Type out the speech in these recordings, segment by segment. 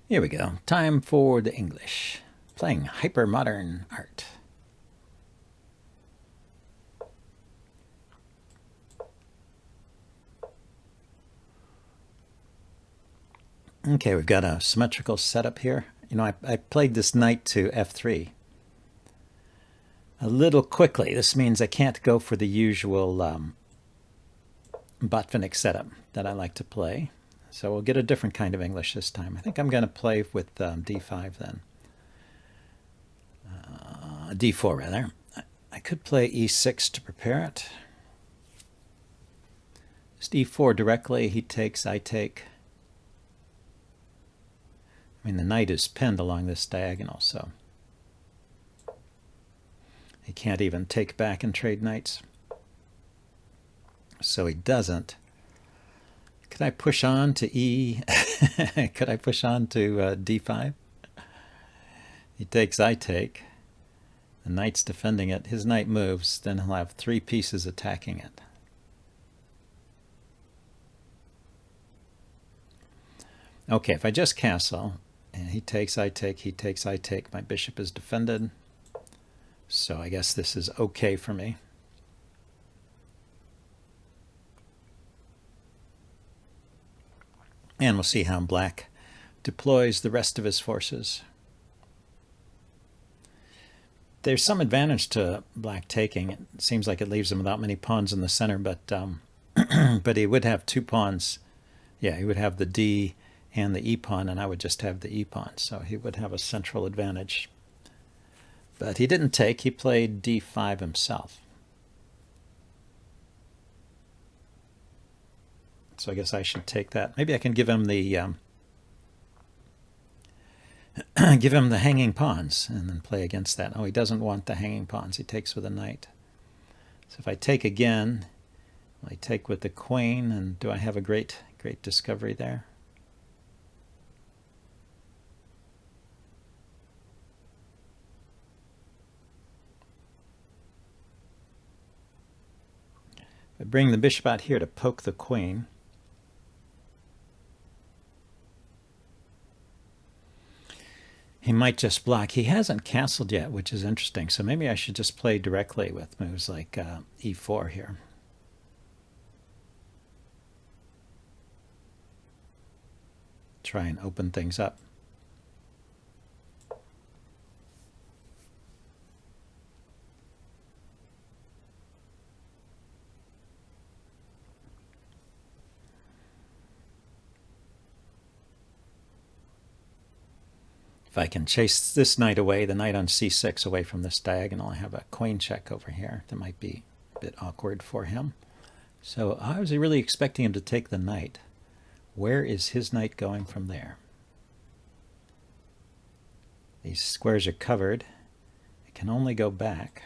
Here we go. Time for the English. Playing hyper-modern art. Okay, we've got a symmetrical setup here. You know, I played this knight to f3 a little quickly. This means I can't go for the usual Botvinnik setup that I like to play. So we'll get a different kind of English this time. I think I'm going to play with d5 then. d4 rather. I could play e6 to prepare it. Just e4 directly, he takes, I take. I mean, the knight is pinned along this diagonal, so he can't even take back and trade knights. So he doesn't. Could I push on to E? Could I push on to d5? He takes, I take. The knight's defending it. His knight moves, then he'll have 3 pieces attacking it. Okay, if I just castle, and he takes, I take, he takes, I take, my bishop is defended. So I guess this is okay for me. And we'll see how black deploys the rest of his forces. There's some advantage to black taking. It seems like it leaves him without many pawns in the center, but but he would have 2 pawns. Yeah, he would have the D and the E pawn, and I would just have the E pawn. So he would have a central advantage. But he didn't take. He played D5 himself. So I guess I should take that. Maybe I can give him the give him the hanging pawns and then play against that. Oh, he doesn't want the hanging pawns. He takes with a knight. So if I take again, I take with the queen, and do I have a great discovery there? I bring the bishop out here to poke the queen. He might just block. He hasn't castled yet, which is interesting. So maybe I should just play directly with moves like e4 here. Try and open things up. If I can chase this knight away, the knight on c6 away from this diagonal, I have a queen check over here. That might be a bit awkward for him. So I was really expecting him to take the knight. Where is his knight going from there? These squares are covered. It can only go back.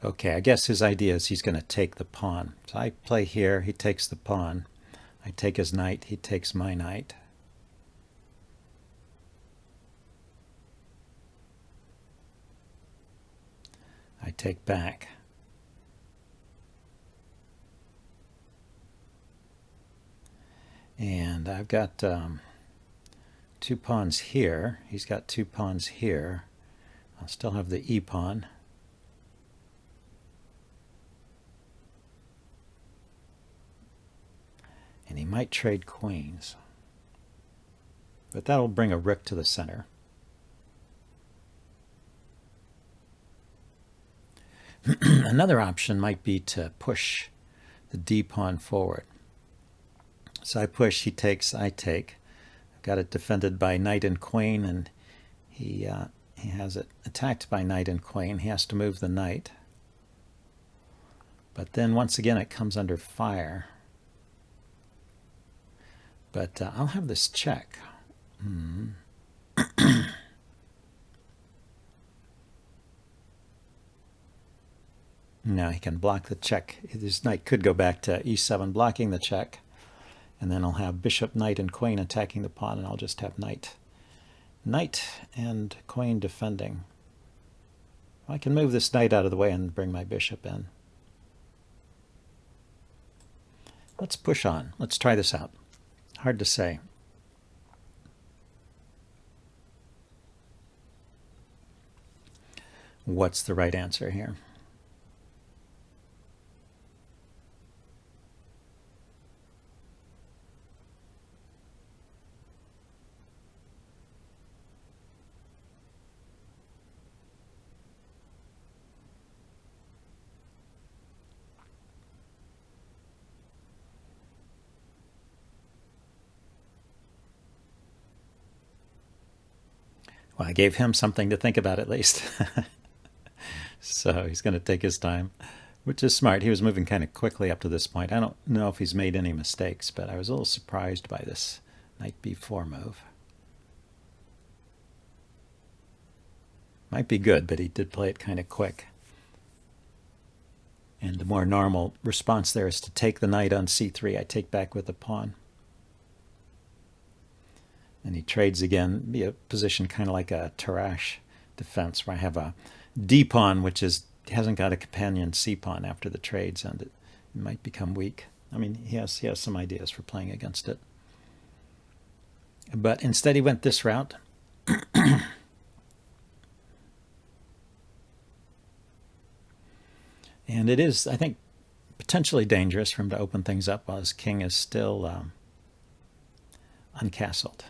Okay, I guess his idea is he's going to take the pawn. So I play here, he takes the pawn. I take his knight, he takes my knight. I take back. And I've got 2 pawns here. He's got 2 pawns here. I'll still have the E pawn. And he might trade queens. But that'll bring a rook to the center. Another option might be to push the D pawn forward. So I push, he takes, I take. I've got it defended by knight and queen, and he has it attacked by knight and queen. He has to move the knight. But then once again it comes under fire. But I'll have this check. Now he can block the check. His knight could go back to e7, blocking the check. And then I'll have bishop, knight, and queen attacking the pawn, and I'll just have knight and queen defending. I can move this knight out of the way and bring my bishop in. Let's push on. Let's try this out. Hard to say. What's the right answer here? Well, I gave him something to think about at least. So he's going to take his time, which is smart. He was moving kind of quickly up to this point. I don't know if he's made any mistakes, but I was a little surprised by this knight b4 move. Might be good, but he did play it kind of quick. And the more normal response there is to take the knight on c3. I take back with the pawn. And he trades again, be a position kind of like a Tarrasch defense, where I have a d pawn, which hasn't got a companion c pawn after the trades, and it might become weak. I mean, he has some ideas for playing against it. But instead he went this route. And it is, I think, potentially dangerous for him to open things up while his king is still uncastled.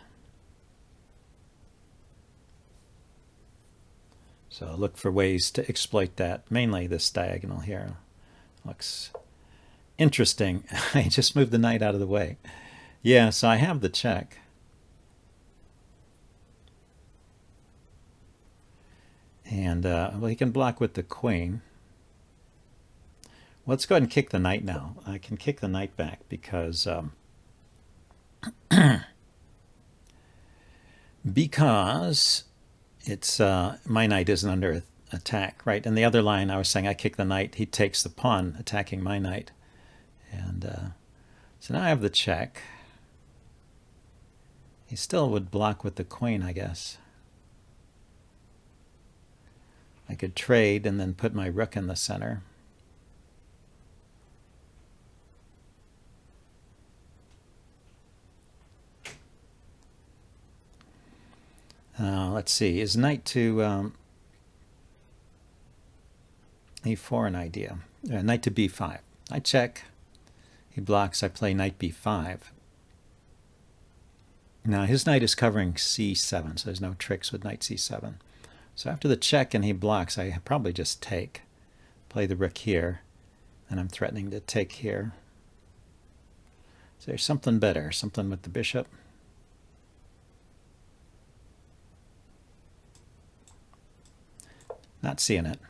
So look for ways to exploit that. Mainly this diagonal here looks interesting. I just moved the knight out of the way. Yeah, so I have the check. And well, he can block with the queen. Let's go ahead and kick the knight now. I can kick the knight back because it's my knight isn't under attack, right? In the other line, I was saying I kick the knight, he takes the pawn, attacking my knight, and so now I have the check. He still would block with the queen, I guess. I could trade and then put my rook in the center. Let's see, is knight to e4 an idea? Knight to b5. I check. He blocks. I play knight b5. Now his knight is covering c7, so there's no tricks with knight c7. So after the check and he blocks, I probably just take. Play the rook here, and I'm threatening to take here. Is there something better? Something with the bishop? Not seeing it.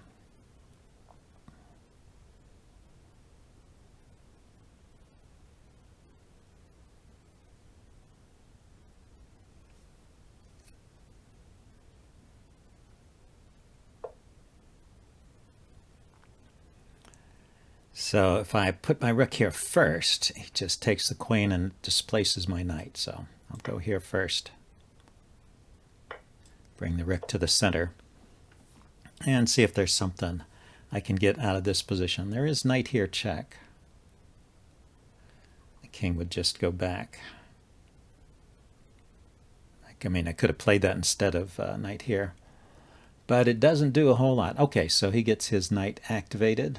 So if I put my rook here first, he just takes the queen and displaces my knight. So I'll go here first. Bring the rook to the center. And see if there's something I can get out of this position. There is knight here, check. The king would just go back. I mean, I could have played that instead of knight here. But it doesn't do a whole lot. Okay, so he gets his knight activated.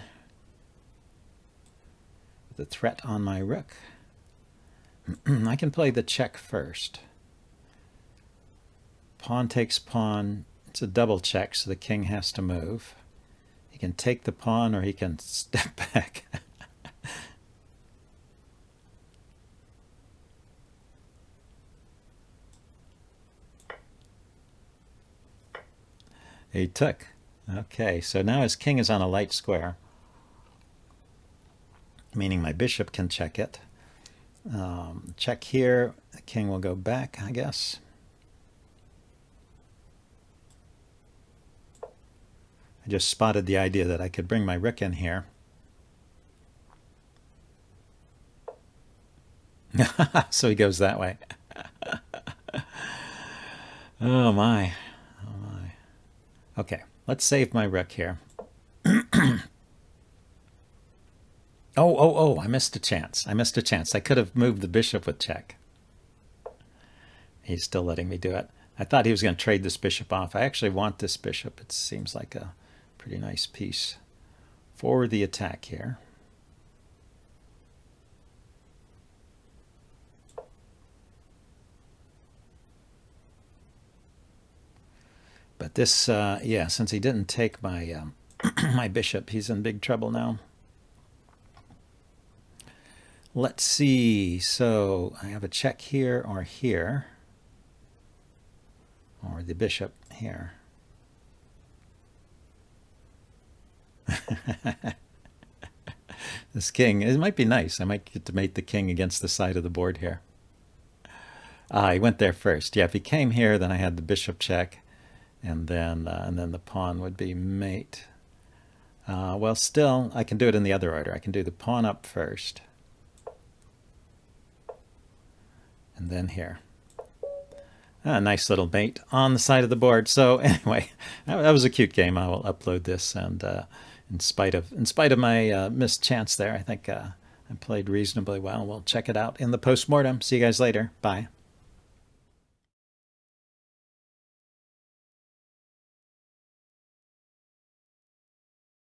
The threat on my rook. I can play the check first. Pawn takes pawn. It's a double check, so the king has to move. He can take the pawn or he can step back. He took. Okay, so now his king is on a light square, meaning my bishop can check it. Check here. The king will go back, I guess. I just spotted the idea that I could bring my rook in here. So he goes that way. Oh my. Oh my. Okay, let's save my rook here. Oh, I missed a chance. I missed a chance. I could have moved the bishop with check. He's still letting me do it. I thought he was going to trade this bishop off. I actually want this bishop. It seems like a pretty nice piece for the attack here. But this, yeah, since he didn't take my my bishop, he's in big trouble now. Let's see. So I have a check here or here, or the bishop here. This king, it might be nice. I might get to mate the king against the side of the board here. He went there first. Yeah, if he came here, then I had the bishop check, and then the pawn would be mate. Well, still, I can do it in the other order. I can do the pawn up first, and then here. A nice little mate on the side of the board. So anyway, that was a cute game. I will upload this, and in spite of my missed chance there, I think I played reasonably well. We'll check it out in the postmortem. See you guys later. Bye.